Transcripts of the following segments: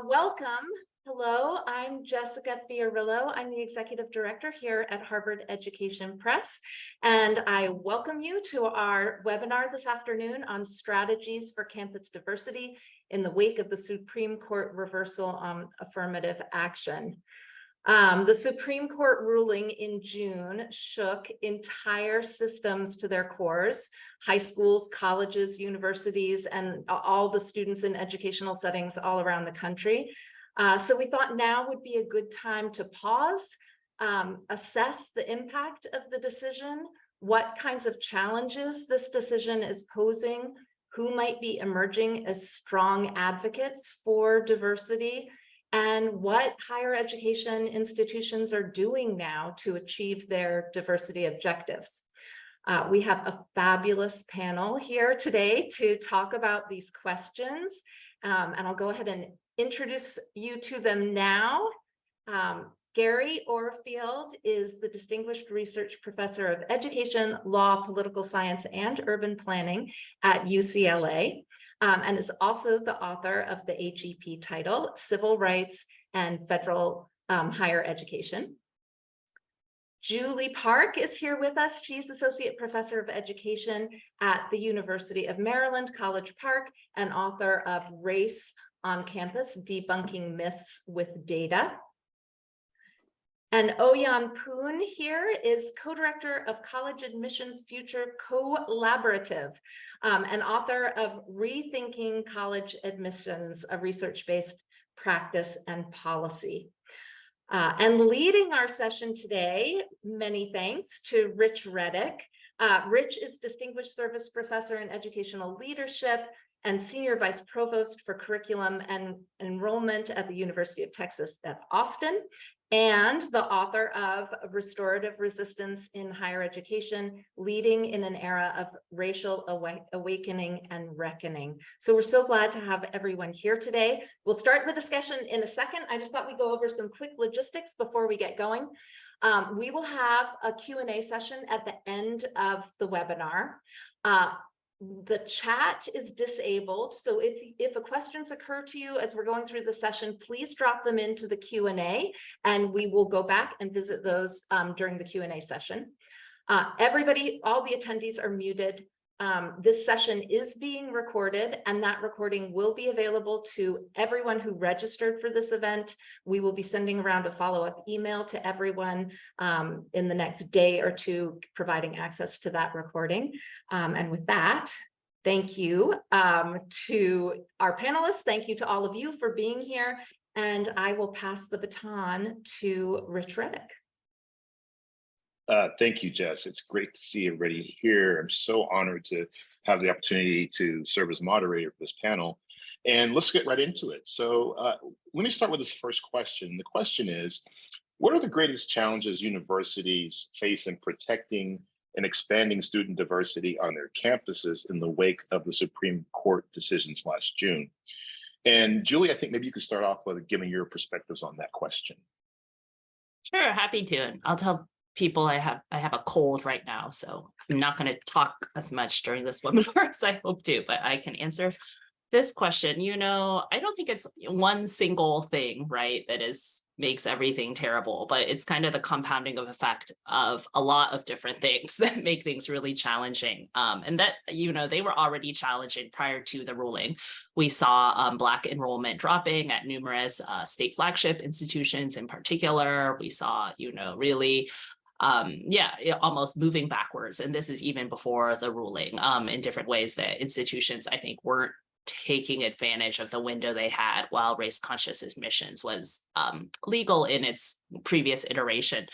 Welcome. Hello, I'm Jessica Fiorillo. I'm the Executive Director here at Harvard Education Press, and I welcome you to our webinar this afternoon on strategies for campus diversity in the wake of the Supreme Court reversal on affirmative action. The Supreme Court ruling in June shook entire systems to their cores, high schools, colleges, universities, and all the students in educational settings all around the country. So we thought now would be a good time to pause, assess the impact of the decision, what kinds of challenges this decision is posing, who might be emerging as strong advocates for diversity, and what higher education institutions are doing now to achieve their diversity objectives. We have a fabulous panel here today to talk about these questions, and I'll go ahead and introduce you to them now. Gary Orfield is the Distinguished Research Professor of Education, Law, Political Science, and Urban Planning at UCLA. And is also the author of the AGP title, Civil Rights and Federal Higher Education. Julie Park is here with us. She's Associate Professor of Education at the University of Maryland, College Park, and author of Race on Campus, Debunking Myths with Data. And Oyan Poon here is co-director of College Admissions Future Collaborative and author of Rethinking College Admissions, a research-based practice and policy. And leading our session today, many thanks to Rich Reddick. Rich is Distinguished Service Professor in Educational Leadership and Senior Vice Provost for Curriculum and Enrollment at the University of Texas at Austin, and the author of Restorative Resistance in Higher Education, Leading in an Era of Racial Awakening and Reckoning. So we're so glad to have everyone here today. We'll start the discussion in a second. I just thought we'd go over some quick logistics before we get going. We will have a Q&A session at the end of the webinar. The chat is disabled, so if questions occur to you as we're going through the session, please drop them into the Q&A, and we will go back and visit those during the Q&A session. Everybody, all the attendees are muted. This session is being recorded, and that recording will be available to everyone who registered for this event. We will be sending around a follow-up email to everyone in the next day or two, providing access to that recording. And with that, thank you to our panelists. Thank you to all of you for being here. And I will pass the baton to Rich Reddick. Thank you, Jess. It's great to see everybody here. I'm so honored to have the opportunity to serve as moderator for this panel. And let's get right into it. So let me start with this first question. The question is, what are the greatest challenges universities face in protecting and expanding student diversity on their campuses in the wake of the Supreme Court decisions last June? And Julie, I think maybe you could start off with giving your perspectives on that question. Sure, happy to. And I'll tell people I have a cold right now, so I'm not going to talk as much during this webinar as I hope to, but I can answer this question. You know, I don't think it's one single thing, right, that makes everything terrible, but it's kind of the compounding of effect of a lot of different things that make things really challenging. And that, you know, they were already challenging prior to the ruling. We saw Black enrollment dropping at numerous state flagship institutions in particular. We saw, you know, really almost moving backwards. And this is even before the ruling in different ways that institutions, I think, weren't taking advantage of the window they had while race conscious admissions was legal in its previous iteration.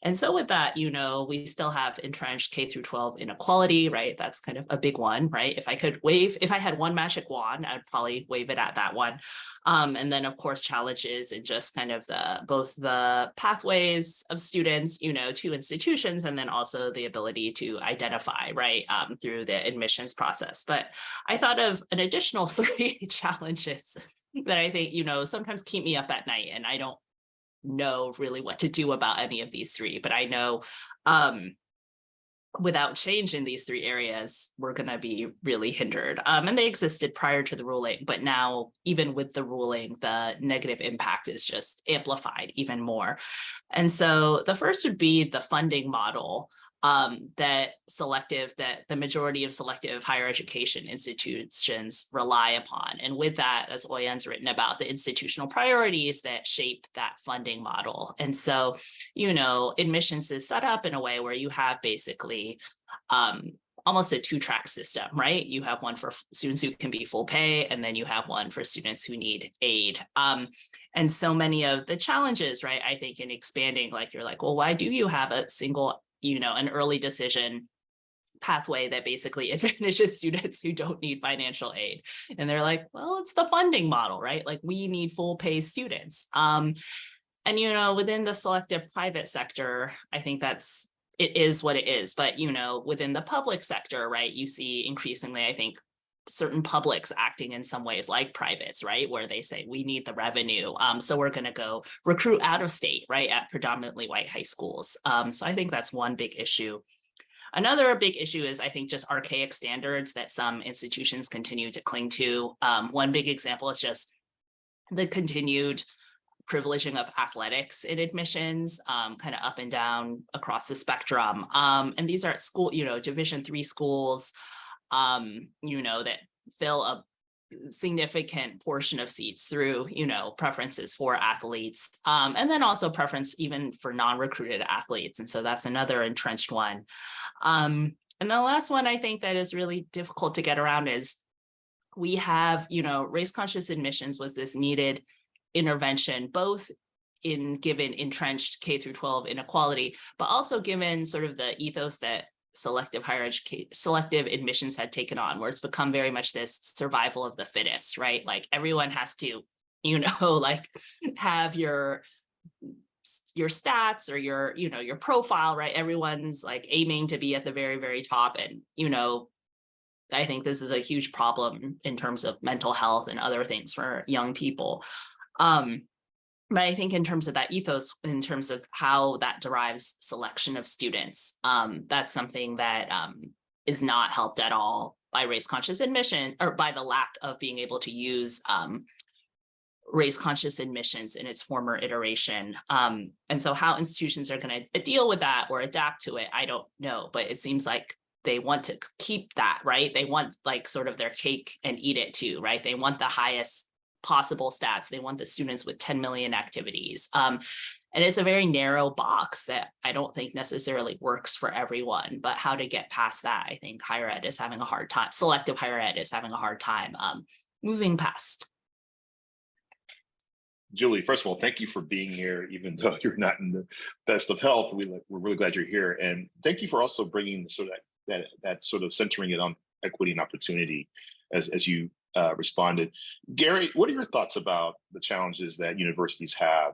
And so with that, you know, we still have entrenched K through 12 inequality, right? That's kind of a big one, right? If I had one magic wand, I'd probably wave it at that one. And then of course, challenges in just kind of both the pathways of students, you know, to institutions, and then also the ability to identify, right, through the admissions process. But I thought of an additional 3 challenges that I think, you know, sometimes keep me up at night, and I don't know really what to do about any of these 3, but I know without change in these three areas, we're going to be really hindered. And they existed prior to the ruling, but now even with the ruling, the negative impact is just amplified even more. And so the first would be the funding model that the majority of selective higher education institutions rely upon. And with that, as Oyen's written about, the institutional priorities that shape that funding model. And so, admissions is set up in a way where you have basically almost a two-track system, right? You have one for students who can be full pay, and then you have one for students who need aid. And so many of the challenges, right, I think in expanding, like you're like, well, why do you have a single an early decision pathway that basically advantages students who don't need financial aid? And they're like, well, it's the funding model, right? Like we need full pay students. And, within the selective private sector, I think it is what it is. But, within the public sector, right, you see increasingly, I think, certain publics acting in some ways like privates, right, where they say we need the revenue, so we're going to go recruit out of state, right, at predominantly white high schools. So I think that's one big issue. Another big issue is, I think, just archaic standards that some institutions continue to cling to. One big example is just the continued privileging of athletics in admissions, kind of up and down across the spectrum. And these are at school, Division III schools, that fill a significant portion of seats through, preferences for athletes, and then also preference even for non-recruited athletes. And so that's another entrenched one. And the last one I think that is really difficult to get around is we have, race-conscious admissions was this needed intervention, both given entrenched K through 12 inequality, but also given sort of the ethos that selective admissions had taken on, where it's become very much this survival of the fittest, right? Like everyone has to, like have your stats or your profile, right? Everyone's like aiming to be at the very, very top. And, I think this is a huge problem in terms of mental health and other things for young people. But I think in terms of that ethos, in terms of how that derives selection of students, that's something that is not helped at all by race-conscious admission, or by the lack of being able to use race-conscious admissions in its former iteration. And so how institutions are going to deal with that or adapt to it, I don't know. But it seems like they want to keep that, right? They want like sort of their cake and eat it too, right? They want the highest possible stats. They want the students with 10 million activities. And it's a very narrow box that I don't think necessarily works for everyone, but how to get past that, I think higher ed is having a hard time, selective higher ed is having a hard time moving past. Julie, first of all, thank you for being here, even though you're not in the best of health. We're really glad you're here. And thank you for also bringing sort of that sort of centering it on equity and opportunity as you responded. Gary, what are your thoughts about the challenges that universities have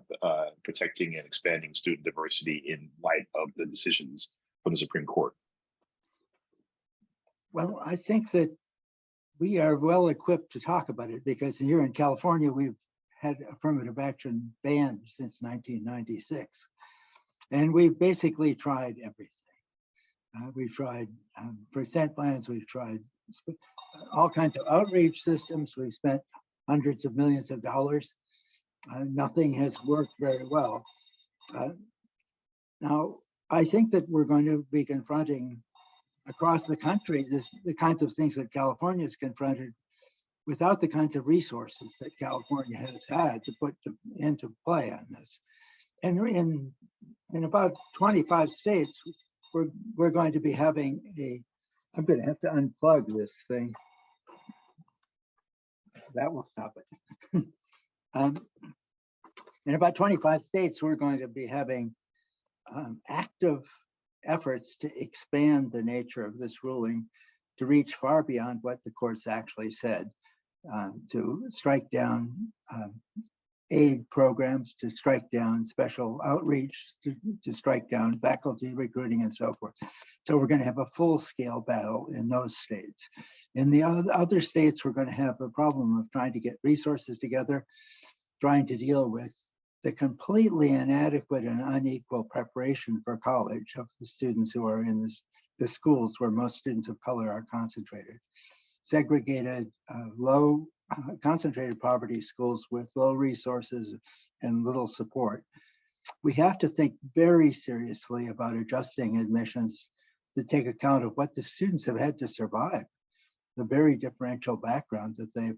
protecting and expanding student diversity in light of the decisions from the Supreme Court? Well, I think that we are well equipped to talk about it because here in California, we've had affirmative action banned since 1996. And we've basically tried everything. We've tried percent plans, we've tried all kinds of outreach systems. We've spent hundreds of millions of dollars. Nothing has worked very well. Now, I think that we're going to be confronting across the country the kinds of things that California has confronted without the kinds of resources that California has had to put into play on this. And in about 25 states, we're going to be having I'm going to have to unplug this thing. That will stop it. In about 25 states, we're going to be having active efforts to expand the nature of this ruling to reach far beyond what the courts actually said, to strike down aid programs, to strike down special outreach, to strike down faculty recruiting and so forth. So we're going to have a full-scale battle in those states. In the other states, we're going to have a problem of trying to get resources together, trying to deal with the completely inadequate and unequal preparation for college of the students who are in the schools where most students of color are concentrated. Segregated, low concentrated poverty schools with low resources and little support. We have to think very seriously about adjusting admissions to take account of what the students have had to survive, the very differential background that they've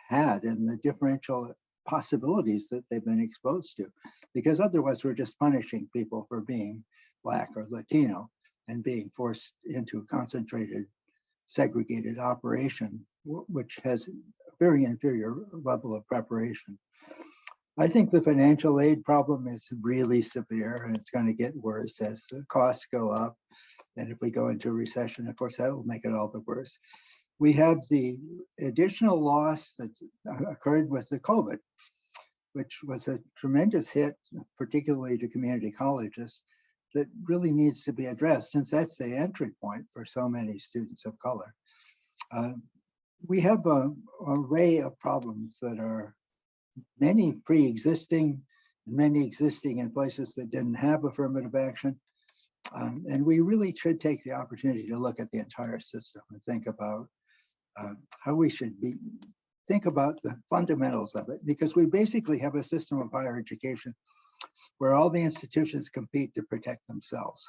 had and the differential possibilities that they've been exposed to. Because otherwise we're just punishing people for being Black or Latino and being forced into a concentrated, segregated operation, which has a very inferior level of preparation. I think the financial aid problem is really severe, and it's going to get worse as the costs go up. And if we go into a recession, of course, that will make it all the worse. We have the additional loss that's occurred with the COVID, which was a tremendous hit, particularly to community colleges, that really needs to be addressed, since that's the entry point for so many students of color. We have an array of problems that are many pre-existing, many existing in places that didn't have affirmative action. And we really should take the opportunity to look at the entire system and think about how we should think about the fundamentals of it, because we basically have a system of higher education where all the institutions compete to protect themselves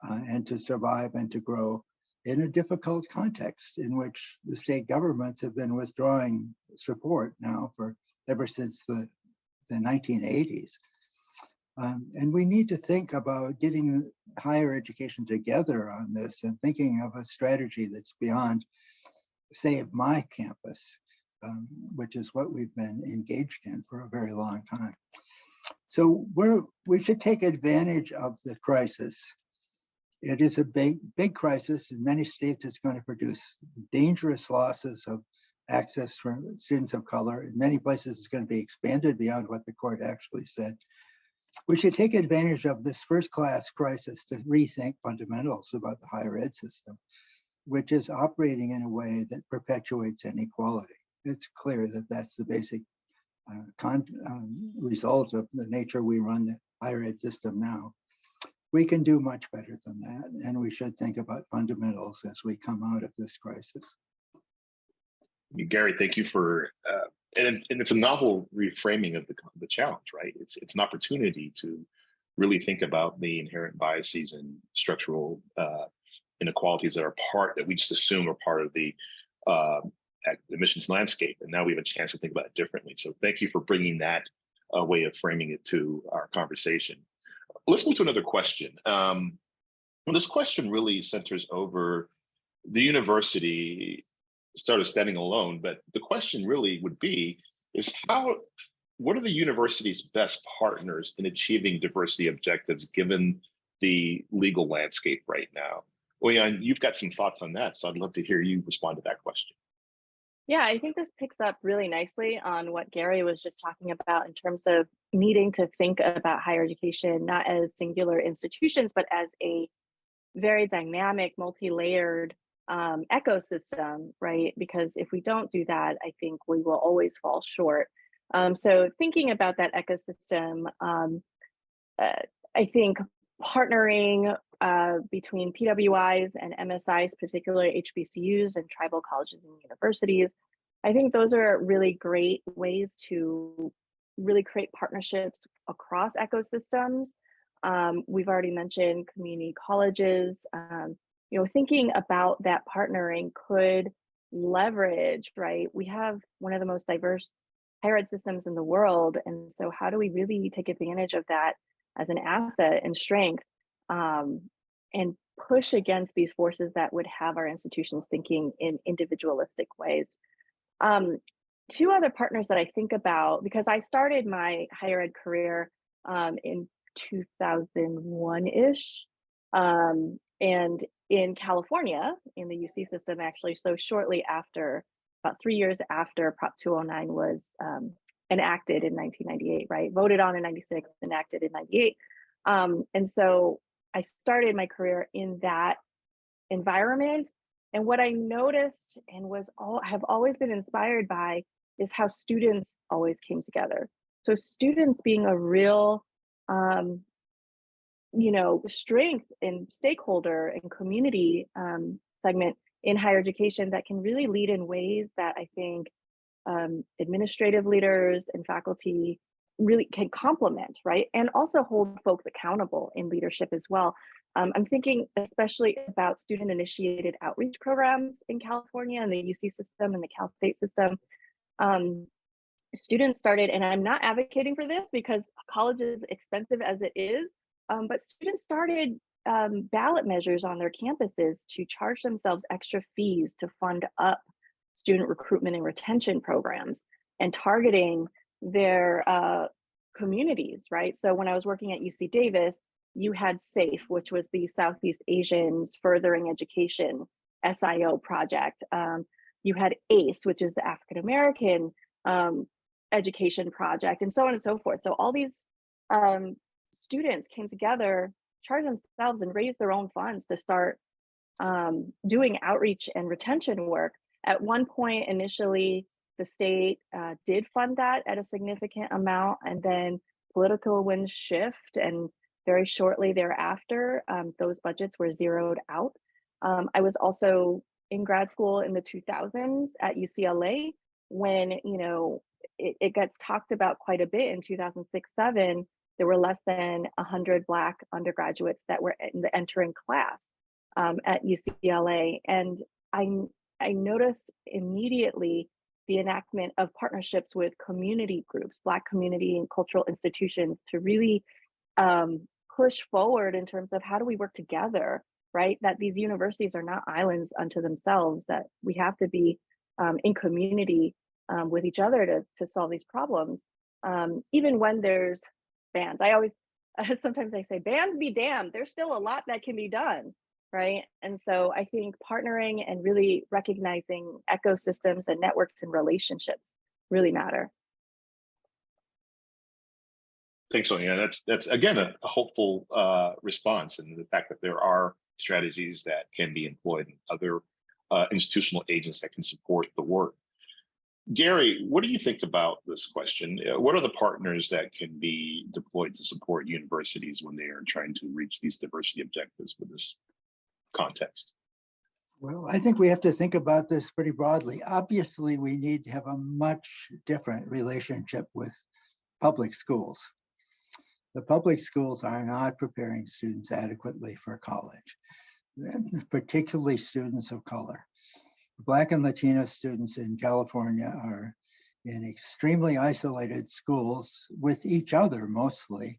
and to survive and to grow in a difficult context in which the state governments have been withdrawing support now for ever since the 1980s. And we need to think about getting higher education together on this and thinking of a strategy that's beyond Save My Campus, which is what we've been engaged in for a very long time. So we should take advantage of the crisis. It is a big crisis. In many states, it's going to produce dangerous losses of access for students of color. In many places, it's going to be expanded beyond what the court actually said. We should take advantage of this first-class crisis to rethink fundamentals about the higher ed system, which is operating in a way that perpetuates inequality. It's clear that that's the basic result of the nature we run the higher ed system now. We can do much better than that, and we should think about fundamentals as we come out of this crisis. Gary, thank you for, and it's a novel reframing of the challenge, right? It's an opportunity to really think about the inherent biases and structural inequalities that we just assume are part of the admissions landscape. And now we have a chance to think about it differently. So thank you for bringing that way of framing it to our conversation. Let's move to another question. This question really centers over the university sort of standing alone, but the question really would be is what are the university's best partners in achieving diversity objectives given the legal landscape right now? Oyan, you've got some thoughts on that, so I'd love to hear you respond to that question. Yeah, I think this picks up really nicely on what Gary was just talking about in terms of needing to think about higher education, not as singular institutions, but as a very dynamic, multi-layered ecosystem, right? Because if we don't do that, I think we will always fall short. So thinking about that ecosystem, I think partnering between PWIs and MSIs, particularly HBCUs and tribal colleges and universities, I think those are really great ways to really create partnerships across ecosystems. We've already mentioned community colleges. Thinking about that partnering could leverage, right? We have one of the most diverse higher ed systems in the world. And so how do we really take advantage of that as an asset and strength and push against these forces that would have our institutions thinking in individualistic ways? Two other partners that I think about, because I started my higher ed career in 2001-ish, and in California, in the UC system, actually, so shortly after, about 3 years after Prop 209 was enacted in 1998, right? Voted on in 96, enacted in 98. And so I started my career in that environment. And what I noticed and have always been inspired by is how students always came together. So students being a real strength in stakeholder and community segment in higher education that can really lead in ways that I think administrative leaders and faculty really can complement, right? And also hold folks accountable in leadership as well. I'm thinking especially about student initiated outreach programs in California and the UC system and the Cal State system. Students started, and I'm not advocating for this because college is expensive as it is, but students started ballot measures on their campuses to charge themselves extra fees to fund up student recruitment and retention programs and targeting their communities, right? So when I was working at UC Davis, you had SAFE, which was the Southeast Asians Furthering Education SIO project. You had ACE, which is the African American Education project, and so on and so forth. So all these students came together, charged themselves, and raised their own funds to start doing outreach and retention work. At one point, initially, the state did fund that at a significant amount, and then political winds shift, and very shortly thereafter, those budgets were zeroed out. I was also in grad school in the 2000s at UCLA when, it gets talked about quite a bit in 2006-07. There were less than 100 Black undergraduates that were in the entering class at UCLA. And I noticed immediately the enactment of partnerships with community groups, Black community and cultural institutions, to really push forward in terms of how do we work together, right? That these universities are not islands unto themselves, that we have to be in community with each other to solve these problems. Even when there's bans, I always, sometimes I say, bans be damned, there's still a lot that can be done, right? And so I think partnering and really recognizing ecosystems and networks and relationships really matter. Thanks, Sonia. That's again a hopeful response, and the fact that there are strategies that can be employed in other institutional agents that can support the work. Gary, what do you think about this question? What are the partners that can be deployed to support universities when they are trying to reach these diversity objectives with this context? Well, I think we have to think about this pretty broadly. Obviously, we need to have a much different relationship with public schools. The public schools are not preparing students adequately for college, particularly students of color. Black and Latino students in California are in extremely isolated schools with each other mostly,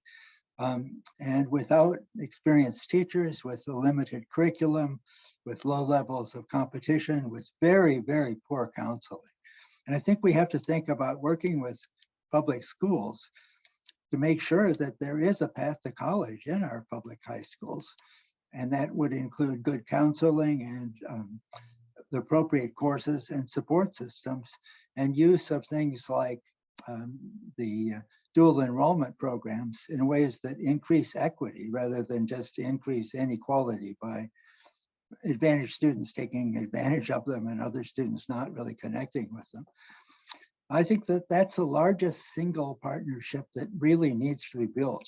and without experienced teachers, with a limited curriculum, with low levels of competition, with very, very poor counseling. And I think we have to think about working with public schools to make sure that there is a path to college in our public high schools. And that would include good counseling and the appropriate courses and support systems, and use of things like the dual enrollment programs in ways that increase equity rather than just increase inequality by advantaged students taking advantage of them and other students not really connecting with them. I think that that's the largest single partnership that really needs to be built.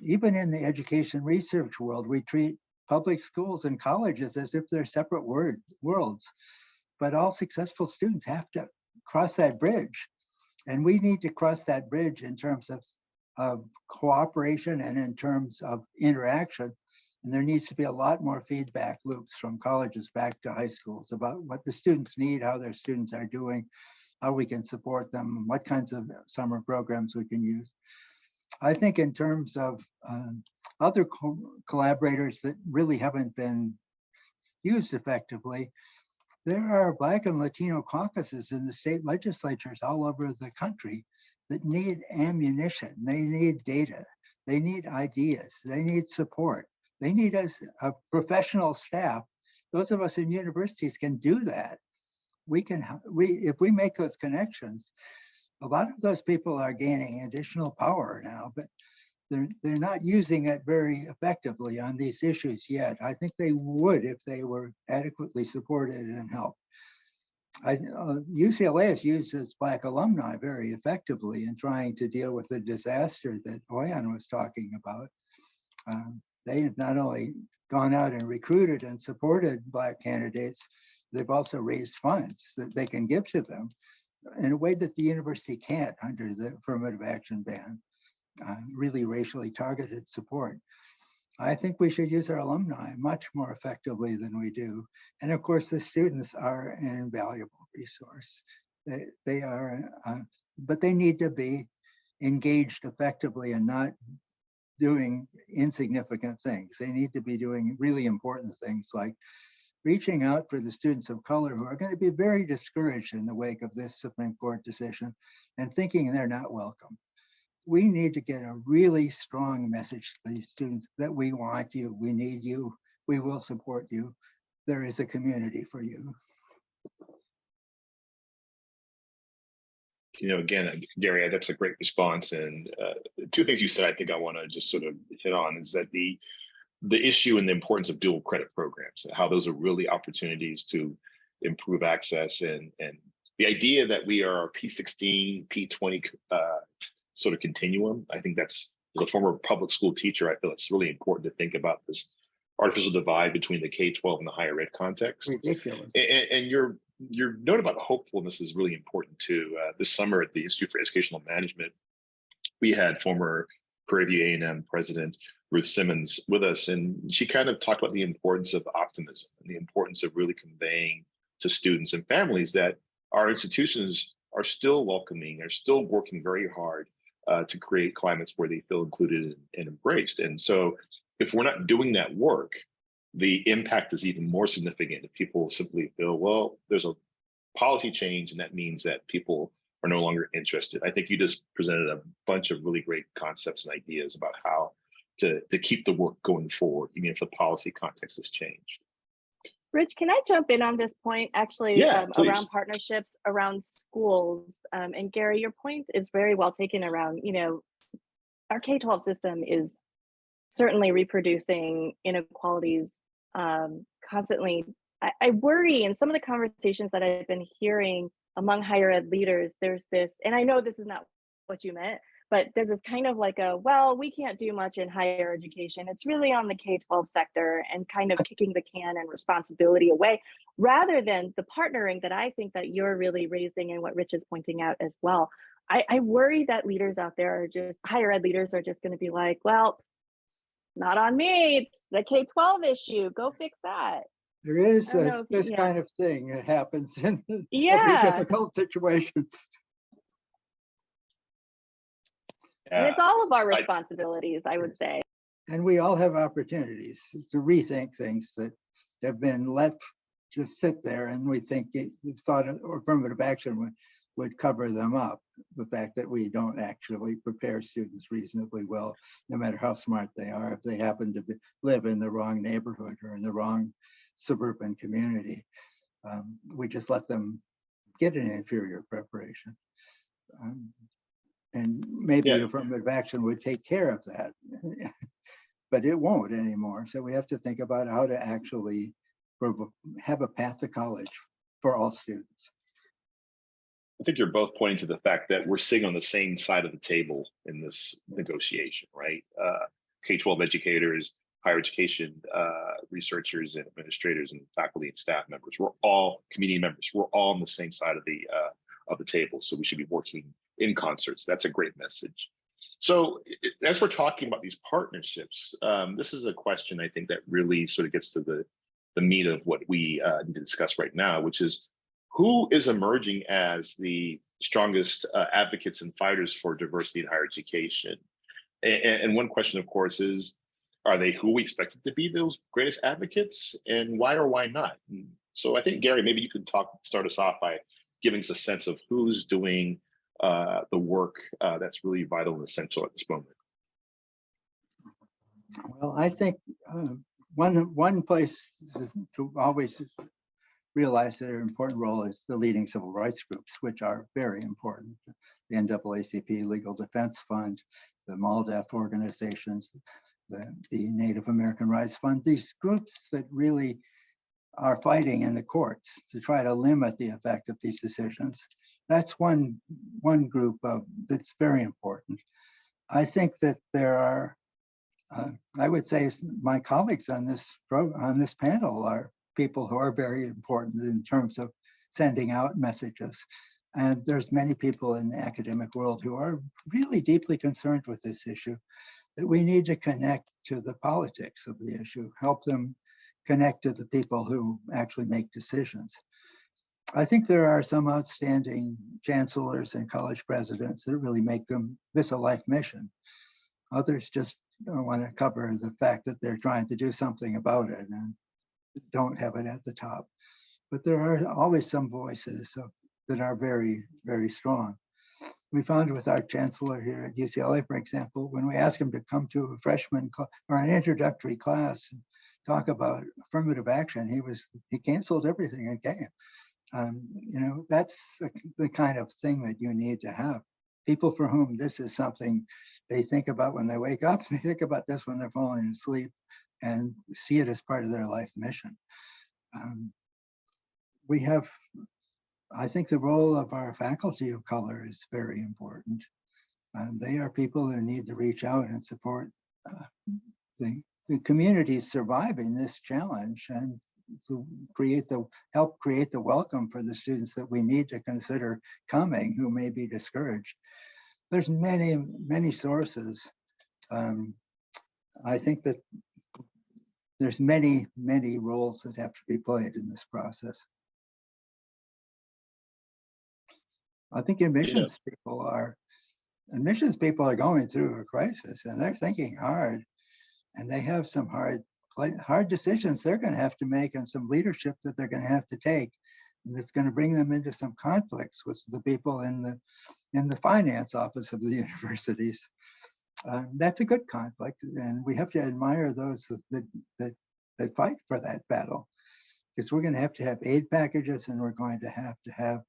Even in the education research world, we treat public schools and colleges as if they're separate worlds, but all successful students have to cross that bridge. And we need to cross that bridge in terms of cooperation and in terms of interaction. And there needs to be a lot more feedback loops from colleges back to high schools about what the students need, how their students are doing, how we can support them, what kinds of summer programs we can use. I think in terms of other collaborators that really haven't been used effectively, there are Black and Latino caucuses in the state legislatures all over the country that need ammunition. They need data. They need ideas. They need support. They need us, a professional staff. Those of us in universities can do that. If we make those connections, a lot of those people are gaining additional power now, but they're not using it very effectively on these issues yet. I think they would if they were adequately supported and helped. UCLA has used its Black alumni very effectively in trying to deal with the disaster that Oyan was talking about. They have not only gone out and recruited and supported Black candidates, they've also raised funds that they can give to them in a way that the university can't under the affirmative action ban, really racially targeted support. I think we should use our alumni much more effectively than we do. And of course, the students are an invaluable resource. They are, but they need to be engaged effectively and not doing insignificant things. They need to be doing really important things like reaching out for the students of color who are going to be very discouraged in the wake of this Supreme Court decision and thinking they're not welcome. We need to get a really strong message to these students that we want you, we need you, we will support you. There is a community for you. You know, again, Gary, that's a great response. And two things you said, I think I want to just sort of hit on is that the issue and the importance of dual credit programs, how those are really opportunities to improve access, and the idea that we are a P16, P20 sort of continuum. I think that's, as a former public school teacher, I feel it's really important to think about this artificial divide between the K-12 and the higher ed context. Ridiculous. And your note about hopefulness is really important too. This summer at the Institute for Educational Management, we had former Prairie View A&M president Ruth Simmons with us, and she kind of talked about the importance of optimism and the importance of really conveying to students and families that our institutions are still welcoming, are still working very hard to create climates where they feel included and embraced. And so if we're not doing that work, the impact is even more significant if people simply feel, well, there's a policy change and that means that people are no longer interested. I think you just presented a bunch of really great concepts and ideas about how to keep the work going forward, even if the policy context has changed. Rich, can I jump in on this point actually? Yeah, around partnerships around schools? And Gary, your point is very well taken around, you know, our K-12 system is certainly reproducing inequalities constantly. I worry in some of the conversations that I've been hearing among higher ed leaders, there's this, and I know this is not what you meant, but there's this kind of like a, well, we can't do much in higher education. It's really on the K-12 sector, and kind of kicking the can and responsibility away, rather than the partnering that I think that you're really raising and what Rich is pointing out as well. I worry that leaders out there are just, higher ed leaders are just going to be like, well, not on me, it's the K-12 issue, go fix that. There is if this yeah. kind of thing that happens in every Yeah, difficult situation. and it's all of our responsibilities, I would say. And we all have opportunities to rethink things that have been let just sit there, and we think thought affirmative action would cover them up. The fact that we don't actually prepare students reasonably well, no matter how smart they are, if they happen to live in the wrong neighborhood or in the wrong suburban community. We just let them get an inferior preparation. And maybe affirmative action would take care of that, but it won't anymore. So we have to think about how to actually have a path to college for all students. I think you're both pointing to the fact that we're sitting on the same side of the table in this negotiation, right? K-12 educators, higher education researchers and administrators and faculty and staff members, we're all community members. We're all on the same side of the table. So we should be working in concert. So that's a great message. So as we're talking about these partnerships, this is a question I think that really sort of gets to the meat of what we need to discuss right now, which is who is emerging as the strongest advocates and fighters for diversity in higher education? And one question, of course, is, are they who we expected to be those greatest advocates, and why or why not? And so I think, Gary, maybe you could start us off by giving us a sense of who's doing the work that's really vital and essential at this moment. Well, I think one place to always realize their important role is the leading civil rights groups, which are very important. The NAACP Legal Defense Fund, the MALDEF organizations, the Native American Rights Fund, these groups that really are fighting in the courts to try to limit the effect of these decisions. That's one group that's very important. I think that there are I would say my colleagues on this panel are people who are very important in terms of sending out messages. And there's many people in the academic world who are really deeply concerned with this issue, that we need to connect to the politics of the issue, help them connect to the people who actually make decisions. I think there are some outstanding chancellors and college presidents that really make this a life mission. Others just don't want to cover the fact that they're trying to do something about it and don't have it at the top. But there are always some voices that are very, very strong. We found with our chancellor here at UCLA, for example, when we asked him to come to a freshman or an introductory class and talk about affirmative action, he canceled everything and came. That's the kind of thing that you need to have. People for whom this is something they think about when they wake up, they think about this when they're falling asleep, and see it as part of their life mission. I think the role of our faculty of color is very important. They are people who need to reach out and support the communities surviving this challenge and to help create the welcome for the students that we need to consider coming who may be discouraged. There's many, many sources. I think that there's many, many roles that have to be played in this process. I think admissions people are going through a crisis, and they're thinking hard, and they have some hard decisions they're going to have to make, and some leadership that they're going to have to take, and it's going to bring them into some conflicts with the people in the finance office of the universities. That's a good conflict, and we have to admire those that fight for that battle, because we're going to have aid packages, and we're going to have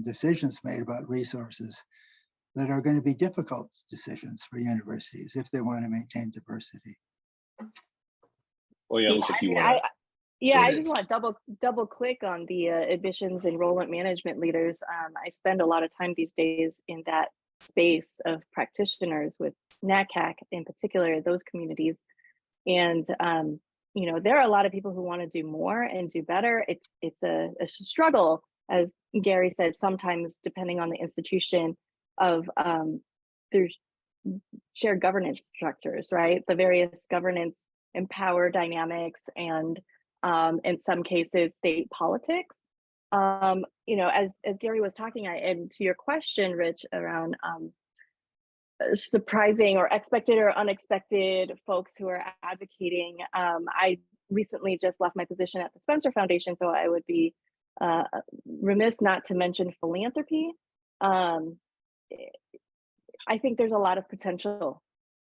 decisions made about resources that are going to be difficult decisions for universities if they want to maintain diversity. Well, yeah, it looks like you want to. I just want to double click on the admissions enrollment management leaders. I spend a lot of time these days in that space of practitioners with NACAC in particular, those communities. And, there are a lot of people who want to do more and do better. It's a struggle, as Gary said, sometimes depending on the institution of there's shared governance structures, right? The various governance and power dynamics, and in some cases, state politics. As Gary was talking, and to your question, Rich, around surprising or expected or unexpected folks who are advocating. I recently just left my position at the Spencer Foundation, so I would be remiss not to mention philanthropy. I think there's a lot of potential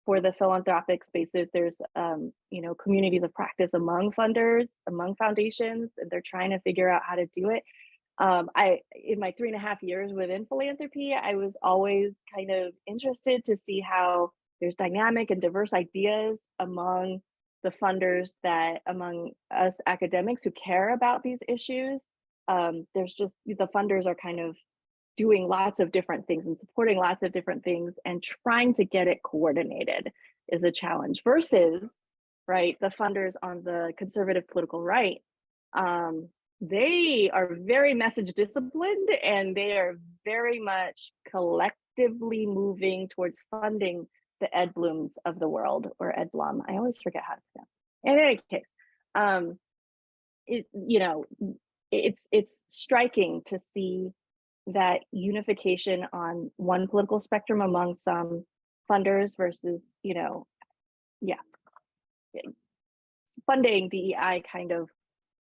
for the philanthropic spaces. There's communities of practice among funders, among foundations, and they're trying to figure out how to do it. In my 3.5 years within philanthropy, I was always kind of interested to see how there's dynamic and diverse ideas among the funders, that among us academics who care about these issues. There's just, the funders are kind of doing lots of different things and supporting lots of different things, and trying to get it coordinated is a challenge, versus, right, the funders on the conservative political right. They are very message disciplined, and they are very much collectively moving towards funding the Ed Blums of the world, or Ed Blum. I always forget how to pronounce it. In any case, it's striking to see that unification on one political spectrum among some funders versus, funding DEI kind of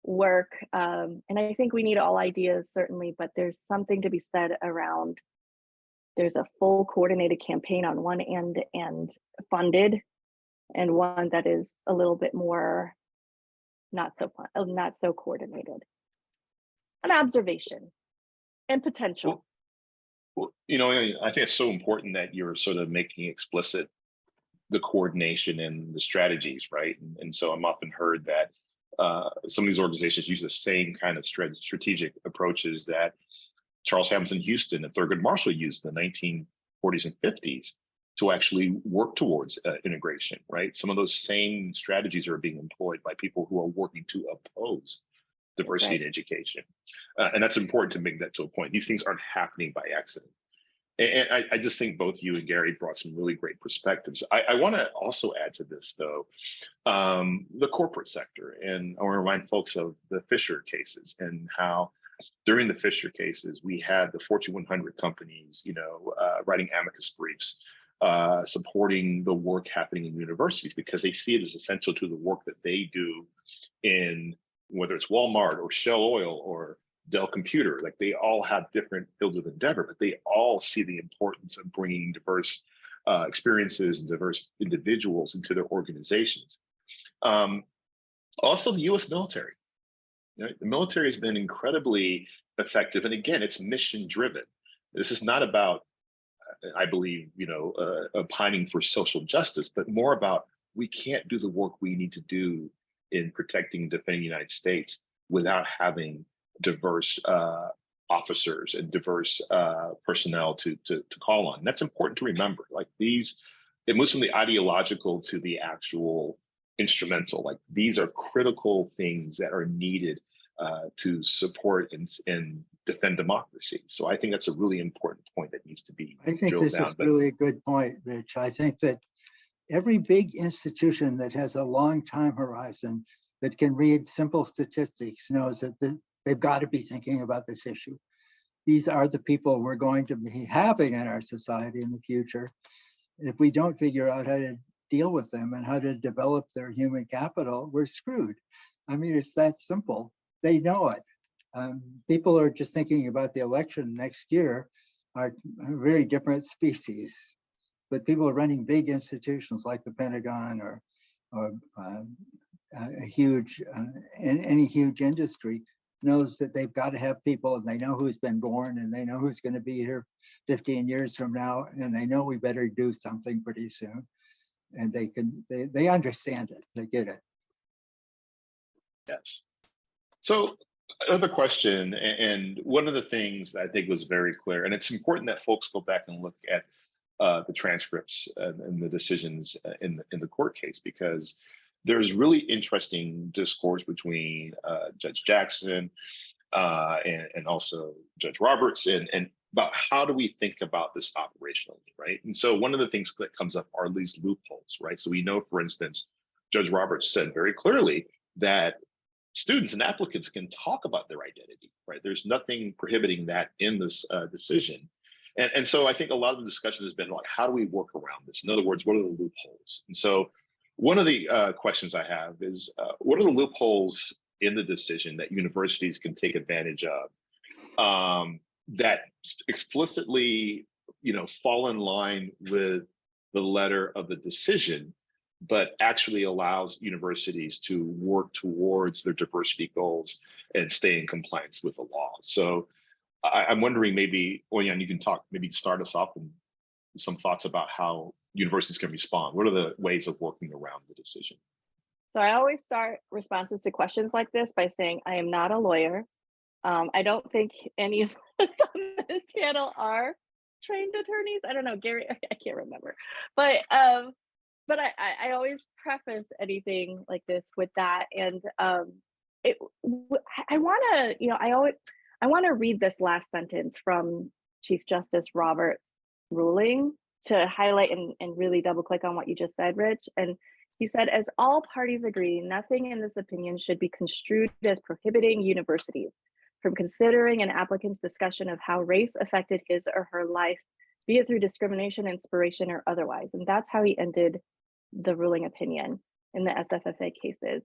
work. And I think we need all ideas, certainly, but there's something to be said around, there's a full coordinated campaign on one end and funded, and one that is a little bit more not so coordinated. An observation and potential. Well, I think it's so important that you're sort of making explicit the coordination and the strategies, right? And so I'm often heard that some of these organizations use the same kind of strategic approaches that Charles Hamilton Houston and Thurgood Marshall used in the 1940s and 50s to actually work towards integration, right? Some of those same strategies are being employed by people who are working to oppose diversity right. in education. And that's important to make that to a point. These things aren't happening by accident. And I just think both you and Gary brought some really great perspectives. I want to also add to this, though, the corporate sector. And I want to remind folks of the Fisher cases and how during the Fisher cases, we had the Fortune 100 companies, writing amicus briefs, supporting the work happening in universities because they see it as essential to the work that they do in whether it's Walmart or Shell Oil or Dell Computer. Like they all have different fields of endeavor, but they all see the importance of bringing diverse experiences and diverse individuals into their organizations. Also, the U.S. military. The military has been incredibly effective, and again, it's mission driven. This is not about, I believe, opining for social justice, but more about we can't do the work we need to do in protecting and defending the United States without having diverse officers and diverse personnel to call on. And that's important to remember. Like it moves from the ideological to the actual instrumental. Like these are critical things that are needed to support and defend democracy. So I think that's a really important point that needs to be I think drilled this down. is really a good point, Rich. I think that every big institution that has a long time horizon that can read simple statistics knows that they've got to be thinking about this issue. These are the people we're going to be having in our society in the future. If we don't figure out how to deal with them and how to develop their human capital, we're screwed. I mean, it's that simple. They know it. People are just thinking about the election next year are a very different species. But people are running big institutions like the Pentagon or a huge, any huge industry knows that they've got to have people and they know who's been born and they know who's going to be here 15 years from now. And they know we better do something pretty soon. And they understand it, they get it. Yes. So another question, and one of the things I think was very clear, and it's important that folks go back and look at the transcripts and the decisions in the court case, because there's really interesting discourse between Judge Jackson and also Judge Roberts and about how do we think about this operationally, right? And so one of the things that comes up are these loopholes, right? So we know, for instance, Judge Roberts said very clearly that students and applicants can talk about their identity, right? There's nothing prohibiting that in this decision. And so I think a lot of the discussion has been like, how do we work around this? In other words, what are the loopholes? And so one of the questions I have is, what are the loopholes in the decision that universities can take advantage of that explicitly, fall in line with the letter of the decision, but actually allows universities to work towards their diversity goals and stay in compliance with the law? So I'm wondering, maybe, Oyan, you can maybe start us off with some thoughts about how universities can respond. What are the ways of working around the decision? So I always start responses to questions like this by saying, I am not a lawyer. I don't think any of us on this panel are trained attorneys. I don't know, Gary, I can't remember. But I always preface anything like this with that. And I want to read this last sentence from Chief Justice Roberts' ruling to highlight and really double click on what you just said, Rich. And he said, as all parties agree, nothing in this opinion should be construed as prohibiting universities from considering an applicant's discussion of how race affected his or her life, be it through discrimination, inspiration, or otherwise. And that's how he ended the ruling opinion in the SFFA cases.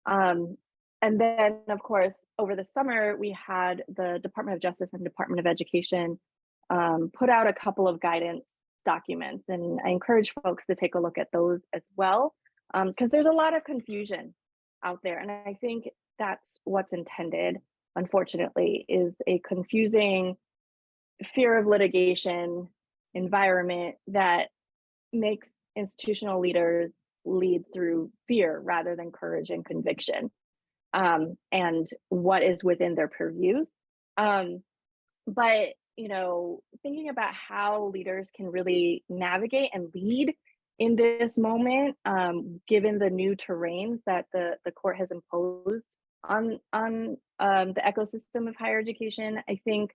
And then, of course, over the summer, we had the Department of Justice and Department of Education put out a couple of guidance documents. And I encourage folks to take a look at those as well, because there's a lot of confusion out there. And I think that's what's intended, unfortunately, is a confusing fear of litigation environment that makes institutional leaders lead through fear rather than courage and conviction, and what is within their purviews. But thinking about how leaders can really navigate and lead in this moment, given the new terrains that the court has imposed on the ecosystem of higher education. I think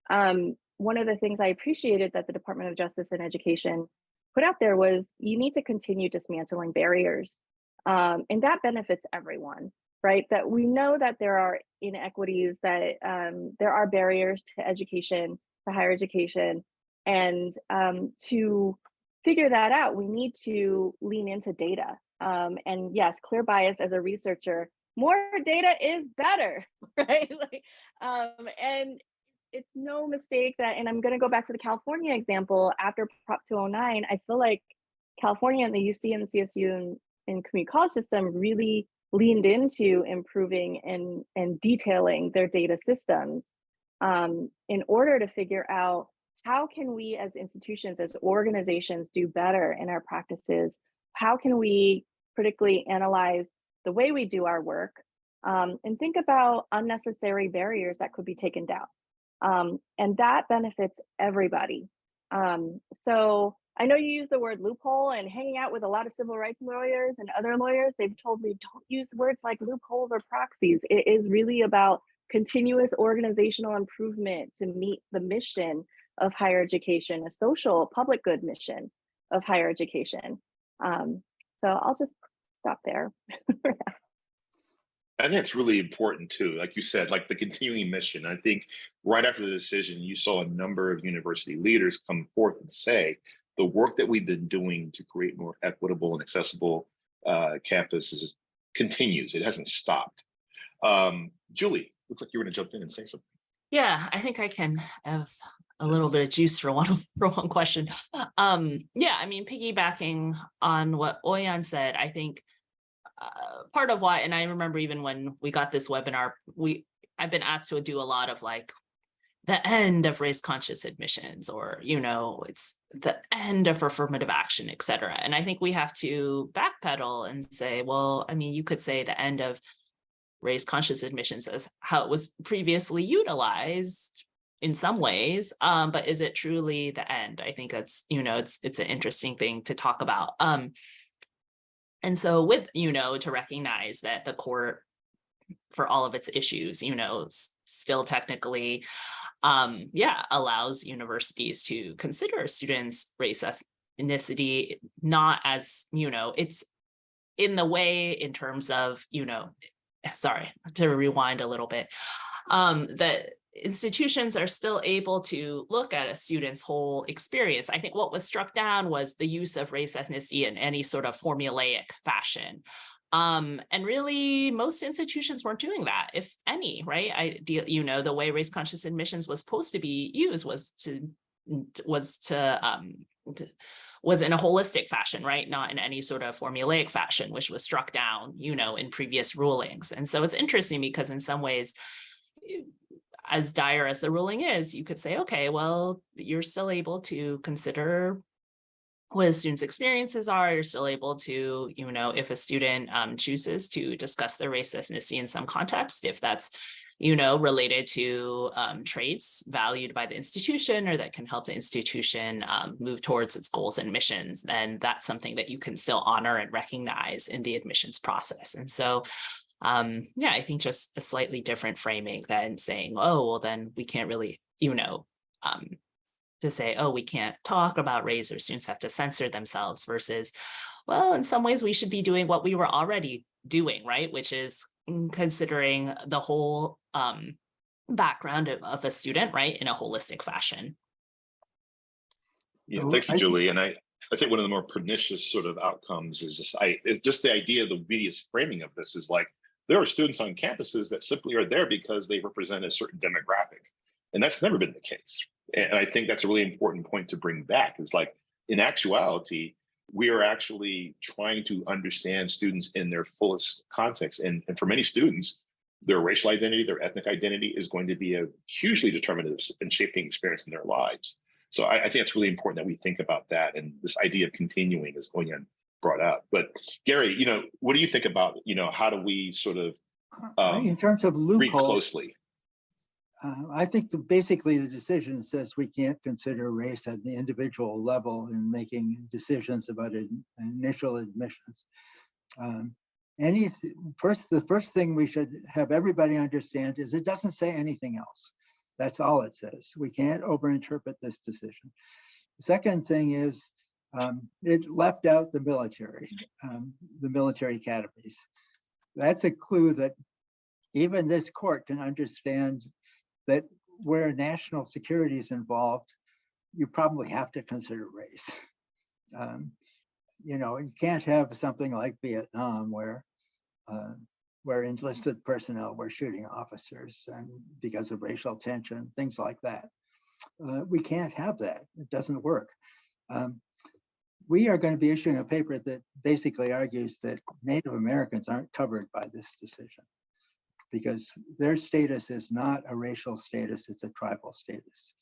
one of the things I appreciated that the Department of Justice and Education put out there was you need to continue dismantling barriers, and that benefits everyone, right? That we know that there are inequities, that there are barriers to education, to higher education, and to figure that out, we need to lean into data. And yes, clear bias as a researcher, more data is better, right? And it's no mistake that, and I'm going to go back to the California example, after Prop 209, I feel like California and the UC and the CSU and community college system really leaned into improving and detailing their data systems in order to figure out how can we as institutions, as organizations do better in our practices? How can we critically analyze the way we do our work and think about unnecessary barriers that could be taken down? And that benefits everybody. So I know you use the word loophole, and hanging out with a lot of civil rights lawyers and other lawyers, they've told me don't use words like loopholes or proxies. It is really about continuous organizational improvement to meet the mission of higher education, a social public good mission of higher education. So I'll just stop there. I think it's really important too. Like you said, like the continuing mission. I think right after the decision, you saw a number of university leaders come forth and say, the work that we've been doing to create more equitable and accessible campuses continues. It hasn't stopped. Julie, looks like you were going to jump in and say something. Yeah, I think I can have a little bit of juice for one question. Yeah, I mean, piggybacking on what Oyan said, I think part of why, and I remember even when we got this webinar, I've been asked to do a lot of like the end of race conscious admissions, or, it's the end of affirmative action, et cetera. And I think we have to backpedal and say, well, I mean, you could say the end of race conscious admissions as how it was previously utilized in some ways, but is it truly the end? I think that's, it's an interesting thing to talk about. And so with, to recognize that the court, for all of its issues, still technically, allows universities to consider students' race, ethnicity, not as, it's in the way in terms of, sorry, to rewind a little bit, that institutions are still able to look at a student's whole experience. I think what was struck down was the use of race, ethnicity in any sort of formulaic fashion. And really, most institutions weren't doing that, if any, right? The way race conscious admissions was supposed to be used was in a holistic fashion, right? Not in any sort of formulaic fashion, which was struck down, in previous rulings. And so it's interesting because in some ways, as dire as the ruling is, you could say, okay, well, you're still able to consider what a student's experiences are. You're still able to, if a student chooses to discuss their race, ethnicity in some context, if that's, related to traits valued by the institution or that can help the institution move towards its goals and missions, then that's something that you can still honor and recognize in the admissions process. And so, I think just a slightly different framing than saying, oh, well, then we can't really, to say, oh, we can't talk about race or students have to censor themselves versus, well, in some ways we should be doing what we were already doing, right? Which is considering the whole background of a student, right, in a holistic fashion. Yeah, thank you, Julie. And I think one of the more pernicious sort of outcomes is just the idea of the media's framing of this is like, there are students on campuses that simply are there because they represent a certain demographic. And that's never been the case. And I think that's a really important point to bring back is like, in actuality, we are actually trying to understand students in their fullest context. And for many students, their racial identity, their ethnic identity is going to be a hugely determinative and shaping experience in their lives. So I think it's really important that we think about that. And this idea of continuing is going on brought up. But Gary, what do you think about, how do we sort of in terms of read loopholes, closely? I think basically the decision says we can't consider race at the individual level in making decisions about initial admissions. The first thing we should have everybody understand is it doesn't say anything else. That's all it says. We can't overinterpret this decision. The second thing is it left out the military academies. That's a clue that even this court can understand that where national security is involved, you probably have to consider race. You can't have something like Vietnam where enlisted personnel were shooting officers and because of racial tension, things like that. We can't have that. It doesn't work. We are going to be issuing a paper that basically argues that Native Americans aren't covered by this decision because their status is not a racial status, it's a tribal status.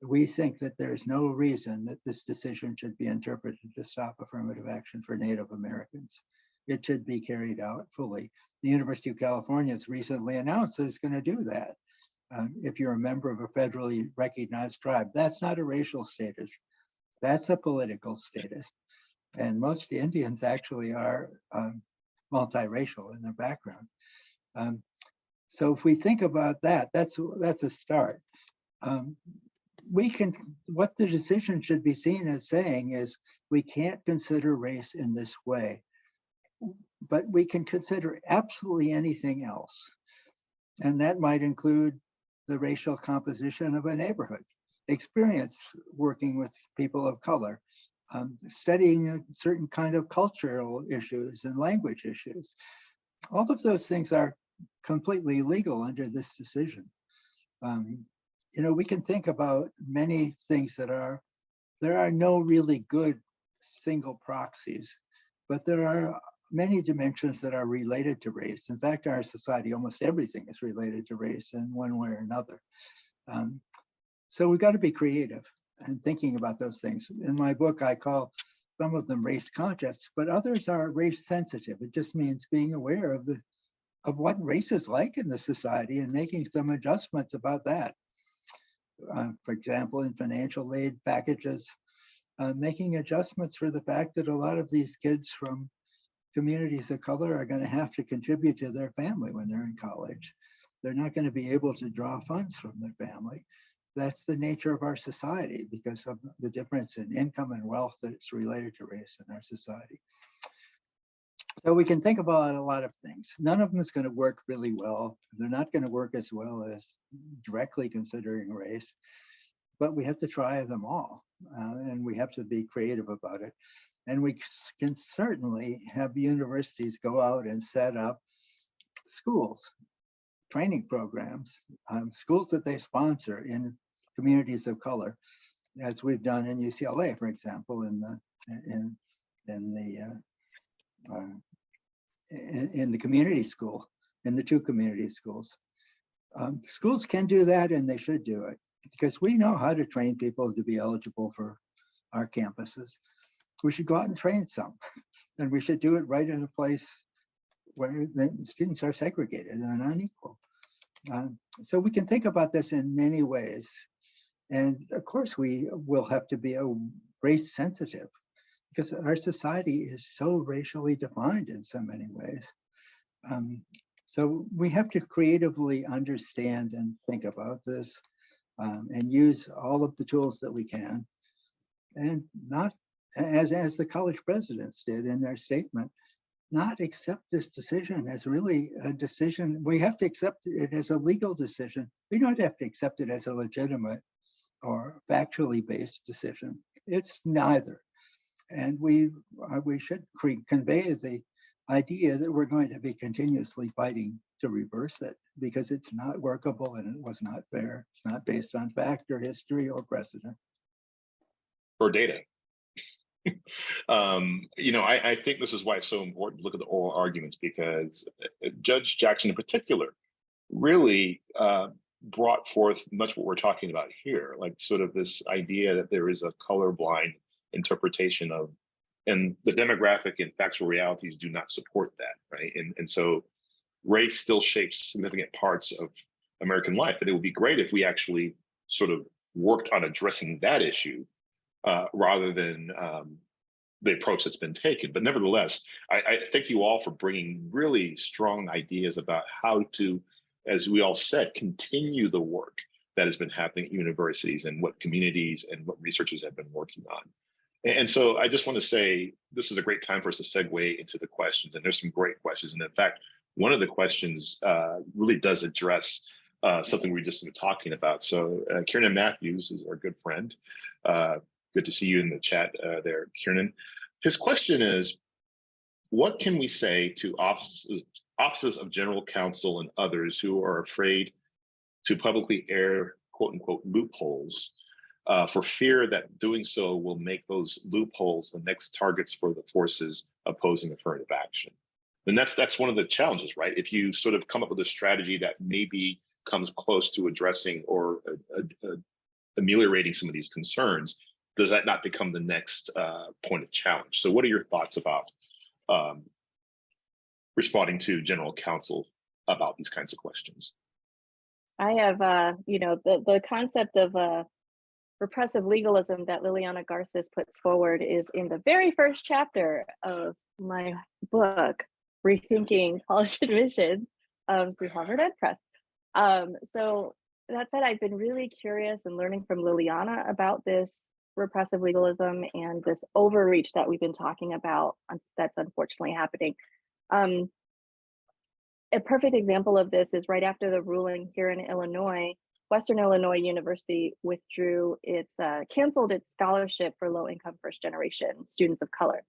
We think that there's no reason that this decision should be interpreted to stop affirmative action for Native Americans. It should be carried out fully. The University of California has recently announced that it's going to do that. If you're a member of a federally recognized tribe, that's not a racial status. That's a political status. And most Indians actually are multiracial in their background. So if we think about that, that's a start. What the decision should be seen as saying is we can't consider race in this way, but we can consider absolutely anything else. And that might include the racial composition of a neighborhood, experience working with people of color, studying a certain kind of cultural issues and language issues. All of those things are completely legal under this decision. We can think about many things there are no really good single proxies, but there are many dimensions that are related to race. In fact, our society, almost everything is related to race in one way or another. So we've got to be creative and thinking about those things. In my book, I call some of them race conscious, but others are race sensitive. It just means being aware of what race is like in the society and making some adjustments about that. For example, in financial aid packages, making adjustments for the fact that a lot of these kids from communities of color are going to have to contribute to their family when they're in college. They're not going to be able to draw funds from their family. That's the nature of our society because of the difference in income and wealth that's related to race in our society. So we can think about a lot of things. None of them is going to work really well. They're not going to work as well as directly considering race, but we have to try them all and we have to be creative about it. And we can certainly have universities go out and set up schools, training programs, schools that they sponsor in communities of color, as we've done in UCLA, for example, in the community school, in the 2 community schools. Schools can do that and they should do it because we know how to train people to be eligible for our campuses. We should go out and train some, and we should do it right in a place where the students are segregated and unequal. So we can think about this in many ways. And of course, we will have to be race sensitive because our society is so racially defined in so many ways. So we have to creatively understand and think about this and use all of the tools that we can, and not, as the college presidents did in their statement, not accept this decision as really a decision. We have to accept it as a legal decision. We don't have to accept it as a legitimate or factually based decision. It's neither. And we should convey the idea that we're going to be continuously fighting to reverse it because it's not workable and it was not fair. It's not based on fact or history or precedent. Or data. I think this is why it's so important to look at the oral arguments because Judge Jackson in particular really brought forth much what we're talking about here, like sort of this idea that there is a colorblind interpretation of, and the demographic and factual realities do not support that, right? And so race still shapes significant parts of American life. And it would be great if we actually sort of worked on addressing that issue rather than the approach that's been taken. But nevertheless, I thank you all for bringing really strong ideas about how to, as we all said, continue the work that has been happening at universities and what communities and what researchers have been working on. And so I just want to say this is a great time for us to segue into the questions. And there's some great questions. And in fact, one of the questions really does address something we just been talking about. So Kiernan Matthews is our good friend. Good to see you in the chat there, Kiernan. His question is, what can we say to offices of general counsel and others who are afraid to publicly air quote unquote loopholes for fear that doing so will make those loopholes the next targets for the forces opposing affirmative action? And that's one of the challenges, right? If you sort of come up with a strategy that maybe comes close to addressing or ameliorating some of these concerns, does that not become the next point of challenge? So what are your thoughts about responding to general counsel about these kinds of questions? I have, the concept of repressive legalism that Liliana Garces puts forward is in the very first chapter of my book, Rethinking College Admissions, through Harvard Ed Press. So that said, I've been really curious and learning from Liliana about this repressive legalism and this overreach that we've been talking about that's unfortunately happening. A perfect example of this is right after the ruling here in Illinois, Western Illinois University canceled its scholarship for low-income first-generation students of color.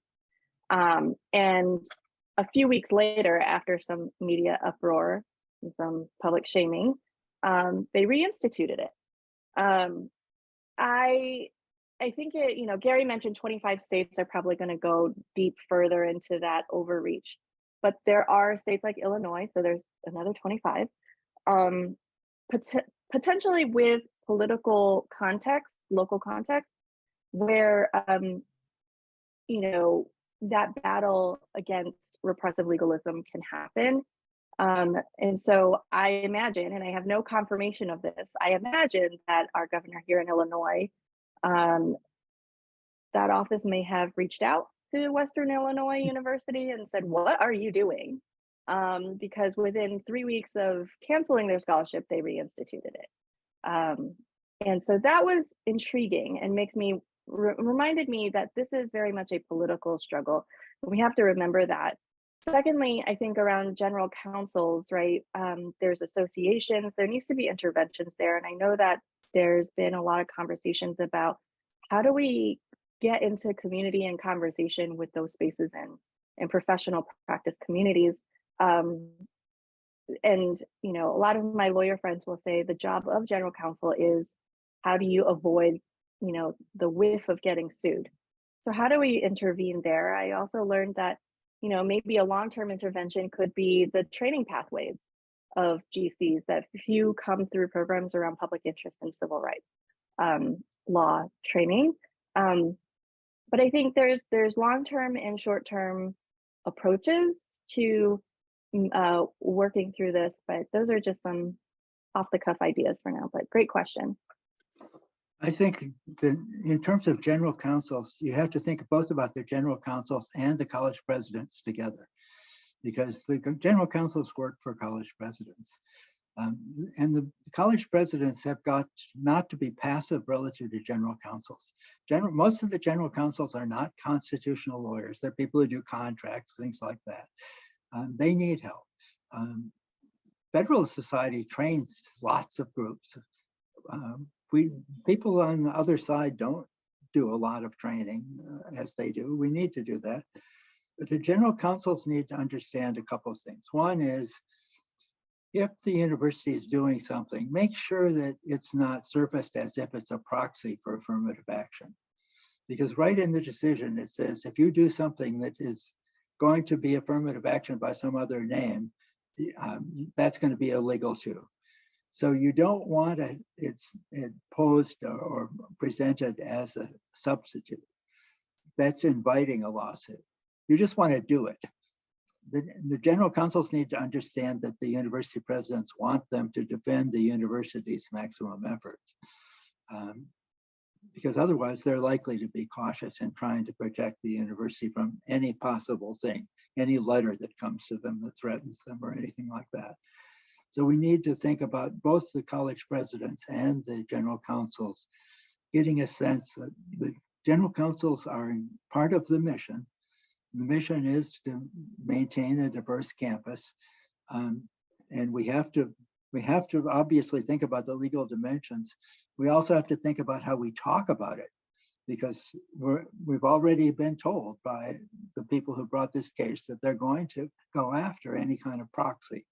And a few weeks later, after some media uproar and some public shaming, they reinstituted it. I think Gary mentioned 25 states are probably going to go deep further into that overreach, but there are states like Illinois, so there's another 25, potentially with political context, local context, where that battle against repressive legalism can happen. And so I imagine, and I have no confirmation of this, I imagine that our governor here in Illinois, that office may have reached out to Western Illinois University and said, what are you doing? Because within 3 weeks of canceling their scholarship, they reinstituted it. And so that was intriguing and makes me reminded me that this is very much a political struggle. We have to remember that. Secondly, I think around general counsels, right? There's associations, there needs to be interventions there. And I know that there's been a lot of conversations about how do we get into community and conversation with those spaces and professional practice communities. And a lot of my lawyer friends will say the job of general counsel is how do you avoid, the whiff of getting sued? So how do we intervene there? I also learned that, maybe a long-term intervention could be the training pathways of GCs, that few come through programs around public interest and civil rights law training. But I think there's long-term and short-term approaches to working through this, but those are just some off-the-cuff ideas for now, but great question. I think that in terms of general counsels, you have to think both about the general counsels and the college presidents together, because the general counsels work for college presidents. And the college presidents have got not to be passive relative to general counsels. Most of the general counsels are not constitutional lawyers. They're people who do contracts, things like that. They need help. Federalist Society trains lots of groups. People on the other side don't do a lot of training as they do. We need to do that. But the general counsels need to understand a couple of things. One is, if the university is doing something, make sure that it's not surfaced as if it's a proxy for affirmative action. Because right in the decision, it says, if you do something that is going to be affirmative action by some other name, that's going to be illegal too. So you don't want it posed or presented as a substitute. That's inviting a lawsuit. You just want to do it. the general councils need to understand that the university presidents want them to defend the university's maximum efforts. Because otherwise they're likely to be cautious in trying to protect the university from any possible thing, any letter that comes to them that threatens them or anything like that. So we need to think about both the college presidents and the general councils getting a sense that the general councils are part of the mission. The mission is to maintain a diverse campus. And we have to obviously think about the legal dimensions. We also have to think about how we talk about it, because we've already been told by the people who brought this case that they're going to go after any kind of proxy.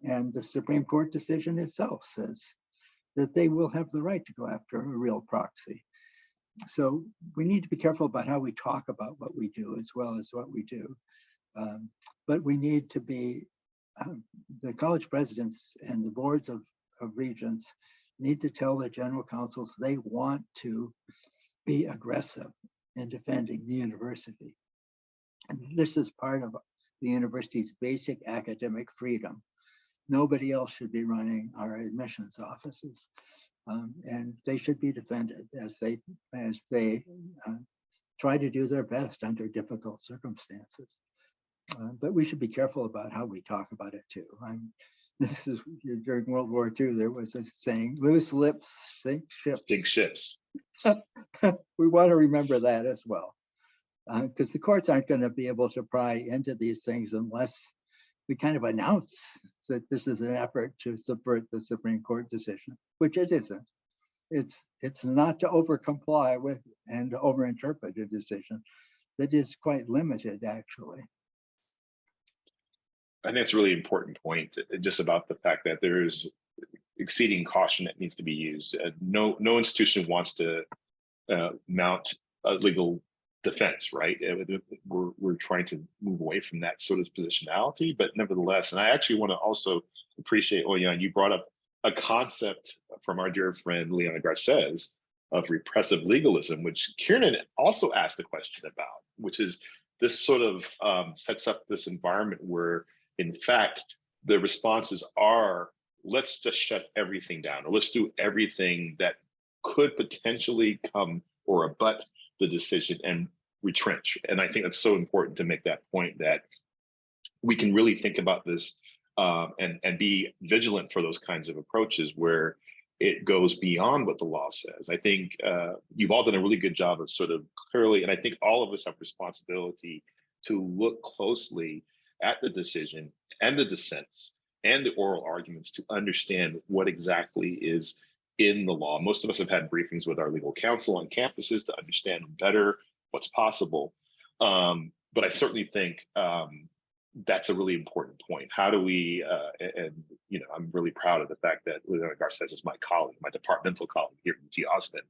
And the Supreme Court decision itself says that they will have the right to go after a real proxy. So we need to be careful about how we talk about what we do as well as what we do. But we need to be, the college presidents and the boards of regents need to tell the general councils they want to be aggressive in defending the university. And this is part of the university's basic academic freedom. Nobody else should be running our admissions offices. And they should be defended as they try to do their best under difficult circumstances. But we should be careful about how we talk about it too. This is during World War II, there was a saying, loose lips sink ships. Sink ships. We want to remember that as well. Because the courts aren't going to be able to pry into these things unless we kind of announce that this is an effort to subvert the Supreme Court decision, which it isn't. It's not to over comply with and to over interpret a decision that is quite limited, actually. I think it's a really important point, just about the fact that there is exceeding caution that needs to be used. No institution wants to mount a legal defense, right? We're trying to move away from that sort of positionality, but nevertheless, and I actually want to also appreciate, Oyan, you brought up a concept from our dear friend Leona Garces of repressive legalism, which Kiernan also asked a question about, which is this sort of sets up this environment where, in fact, the responses are, let's just shut everything down, or let's do everything that could potentially come or abut the decision and retrench. And I think that's so important to make that point, that we can really think about this and be vigilant for those kinds of approaches where it goes beyond what the law says. I think you've all done a really good job of sort of clearly, and I think all of us have responsibility to look closely at the decision and the dissents and the oral arguments to understand what exactly is in the law. Most of us have had briefings with our legal counsel on campuses to understand better what's possible. But I certainly think that's a really important point. How do we, and you know, I'm really proud of the fact that Leona Garces is my colleague, my departmental colleague here in UT Austin,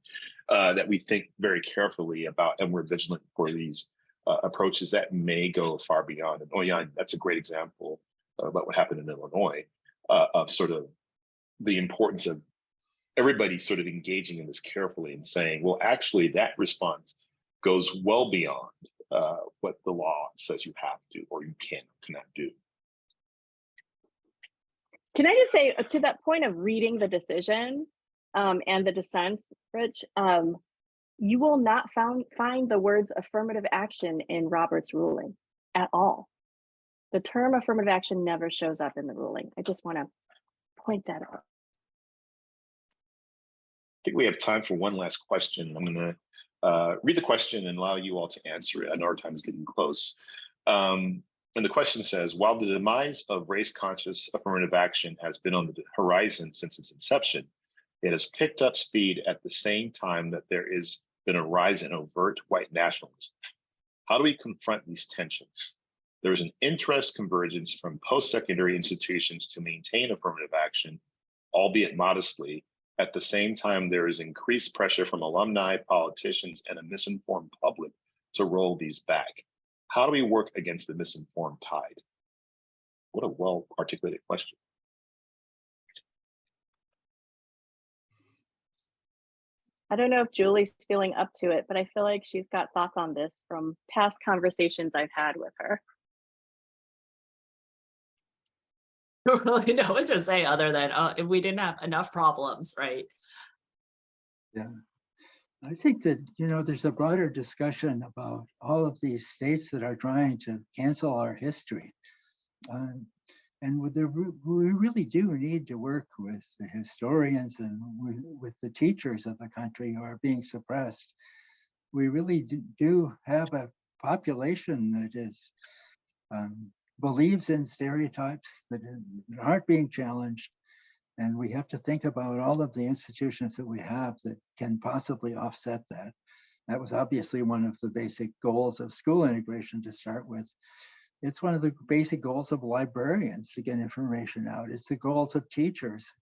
that we think very carefully about and we're vigilant for these approaches that may go far beyond. And Oyan, that's a great example about what happened in Illinois, of sort of the importance of everybody sort of engaging in this carefully and saying, well, actually that response goes well beyond what the law says you have to or you cannot do. Can I just say, to that point of reading the decision and the dissents, Rich, you will not find the words affirmative action in Roberts' ruling at all. The term affirmative action never shows up in the ruling. I just want to point that out. I think we have time for one last question. I'm going to read the question and allow you all to answer it. I know our time is getting close. And the question says, while the demise of race-conscious affirmative action has been on the horizon since its inception, it has picked up speed at the same time that there has been a rise in overt white nationalism. How do we confront these tensions? There is an interest convergence from post-secondary institutions to maintain affirmative action, albeit modestly. At the same time, there is increased pressure from alumni, politicians, and a misinformed public to roll these back. How do we work against the misinformed tide? What a well-articulated question. I don't know if Julie's feeling up to it, but I feel like she's got thoughts on this from past conversations I've had with her. don't really know what to say other than, if we didn't have enough problems, right? Yeah. I think that, there's a broader discussion about all of these states that are trying to cancel our history. And we really do need to work with the historians and with the teachers of the country who are being suppressed. We really do have a population that is believes in stereotypes that aren't being challenged. And we have to think about all of the institutions that we have that can possibly offset that. That was obviously one of the basic goals of school integration to start with. It's one of the basic goals of librarians to get information out. It's the goals of teachers.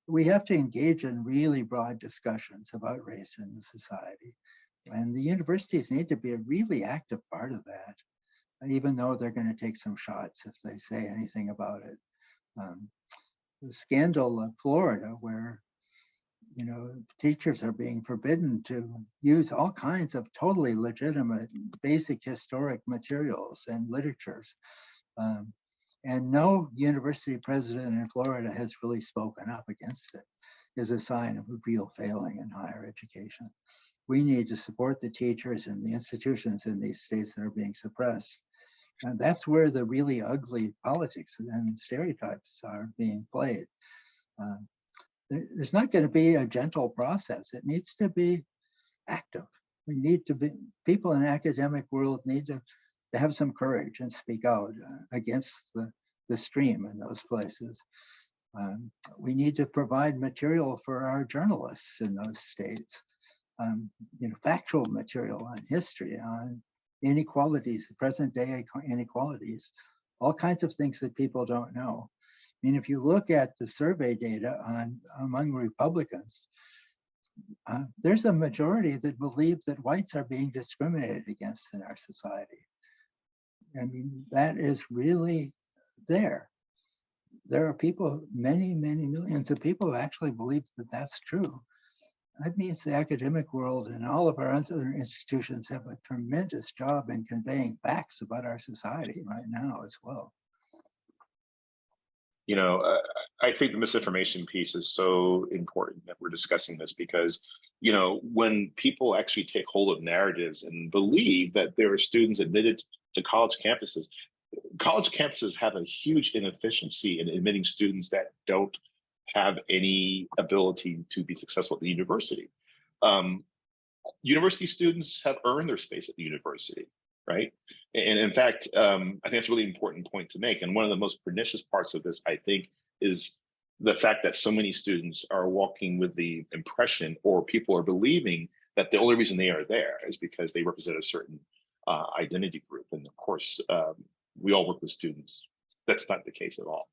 We have to engage in really broad discussions about race in the society. And the universities need to be a really active part of that, even though they're going to take some shots if they say anything about it. The scandal of Florida, where teachers are being forbidden to use all kinds of totally legitimate basic historic materials and literatures. And no university president in Florida has really spoken up against it, is a sign of a real failing in higher education. We need to support the teachers and the institutions in these states that are being suppressed. And that's where the really ugly politics and stereotypes are being played. There's not going to be a gentle process. It needs to be active. We need to be, people in the academic world need to have some courage and speak out against the stream in those places. We need to provide material for our journalists in those states, factual material on history, on inequalities, present day inequalities, all kinds of things that people don't know. I mean, if you look at the survey data among Republicans, there's a majority that believe that whites are being discriminated against in our society. I mean, that is really there. There are people, many, many millions of people who actually believe that that's true. That means the academic world and all of our other institutions have a tremendous job in conveying facts about our society right now as well. I think the misinformation piece is so important that we're discussing this because, when people actually take hold of narratives and believe that there are students admitted to college campuses have a huge inefficiency in admitting students that don't have any ability to be successful at the university. University students have earned their space at the university, right? And in fact, I think that's a really important point to make. And one of the most pernicious parts of this, I think, is the fact that so many students are walking with the impression, or people are believing, that the only reason they are there is because they represent a certain identity group. And of course, we all work with students. That's not the case at all.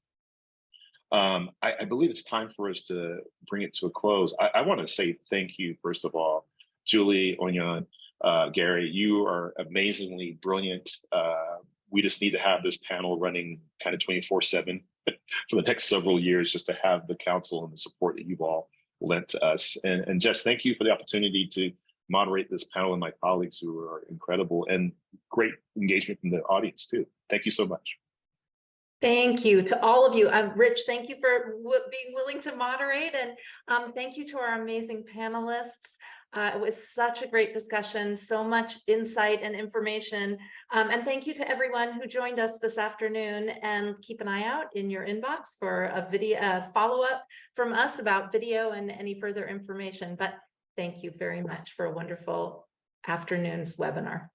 I believe it's time for us to bring it to a close. I want to say thank you, first of all, Julie, Onyan, Gary. You are amazingly brilliant. We just need to have this panel running kind of 24/7 for the next several years, just to have the counsel and the support that you've all lent to us. And Jess, thank you for the opportunity to moderate this panel, and my colleagues who are incredible, and great engagement from the audience too. Thank you so much. Thank you to all of you. Rich, thank you for being willing to moderate, and thank you to our amazing panelists. It was such a great discussion, so much insight and information. And thank you to everyone who joined us this afternoon, and keep an eye out in your inbox for a video follow-up from us about video and any further information. But thank you very much for a wonderful afternoon's webinar.